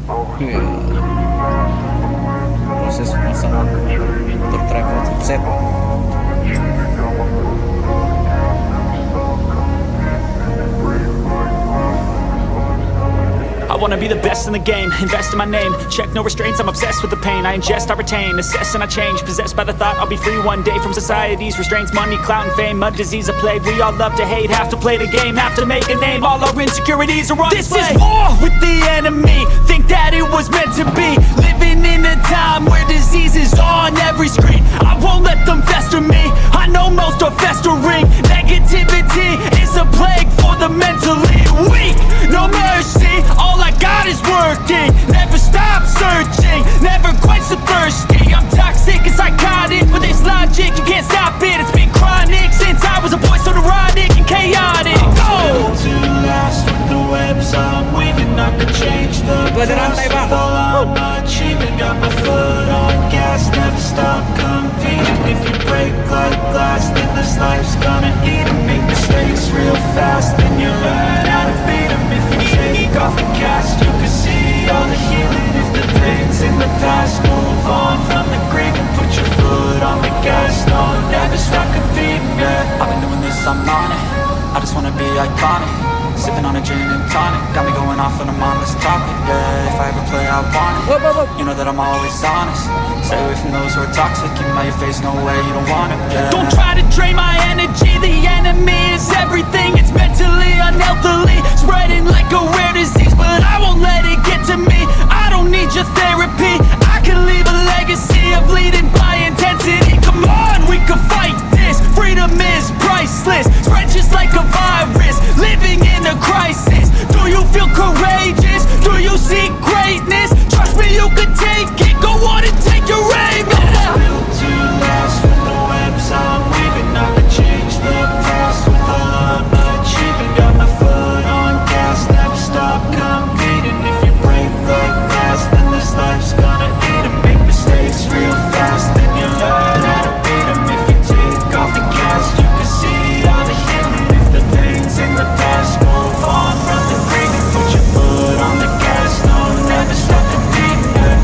Iya. Proses pemasangan motor travel set. I wanna be the best in the game, invest in my name. Check no restraints, I'm obsessed with the pain. I ingest, I retain, assess and I change. Possessed by the thought I'll be free one day from society's restraints. Money, clout and fame, mud, disease, a plague. We all love to hate, have to play the game, have to make a name. All our insecurities are on display. This is war with the enemy, think that it was meant to be. Living in a time where disease is on every screen. I won't let them fester me, I know most are festering. Negativity is a plague for the mentally weak. No mercy, all I got is working. Never stop searching, never quite so thirsty. I'm toxic and psychotic, but there's logic, you can't stop it. It's been chronic since I was a boy, so neurotic and chaotic. I'm built to last with the webs I'm weaving. I could change the past with all I'm achieving. Got my foot on gas, never stop competing. If you break like glass, then this life's gonna eat 'em. Make mistakes real fast, then you learn how to beat 'em. If you take off the cast, you can see all the healing. If the pain's in the past, move on from the grave and put your foot on the gas. No, never stop competing, yeah. I've been doing this, I'm on it. I just wanna be iconic. Sipping on a gin and tonic, got me going off when I'm on this topic, yeah. If I ever play, I want it. You know that I'm always honest. Stay away from those who are toxic. Keep 'em out your face, no way, you don't want it, yeah. Don't try to drain my energy. The enemy is everything. It's mentally, unhealthily, spreading like a rare disease. But I won't let it get to me. I don't need your therapy. I can leave a legacy of leading by intensity. Come on, we can fight this. Freedom is priceless. Spread just like a virus. Living in a crisis. Do you feel courageous? Do you see greatness? Trust me, you can take it. Go on and take your aim. Yeah. I'm built to last with the webs I'm weaving. I can change the past with all I'm achieving. Got my foot on gas, never stop competing. If you break like glass, then this life's gonna eat 'em. Make mistakes real fast, then you learn how to beat 'em. If you take off the cast, you can see all the healing. If the pain's in the past, move on from the grave and put your foot on the gas. No, never stop competing, yeah.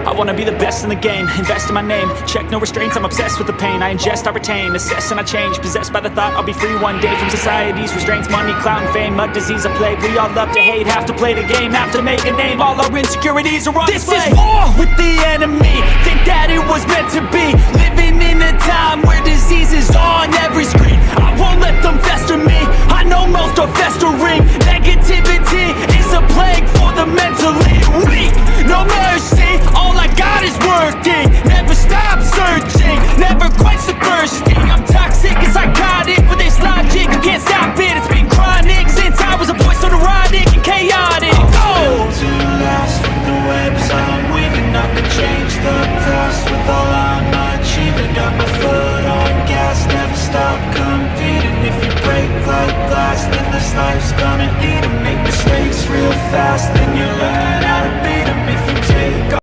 I wanna be the best in the game, invest in my name. Check no restraints, I'm obsessed with the pain. I ingest, I retain, assess and I change. Possessed by the thought I'll be free one day from society's restraints. Money, clout and fame, mud, disease, a plague. We all love to hate, have to play the game, have to make a name. All our insecurities are on display. This is war with the enemy, think that it was meant to be. Living in a time where disease is on every screen. I won't let them fester me, I know most are festering. Negativity is a plague for the mentally weak. No mercy, all I got is working. Never stop searching, never quite so thirsty. I'm toxic and psychotic, but there's logic, you can't stop it. It's been chronic since I was a boy, so neurotic and chaotic. I'm built to last with the webs I'm weaving. I can change the past with all I'm achieving. Got my foot on gas, never stop competing. If you break like glass, then this life's gonna eat 'em. Make mistakes real fast, then you learn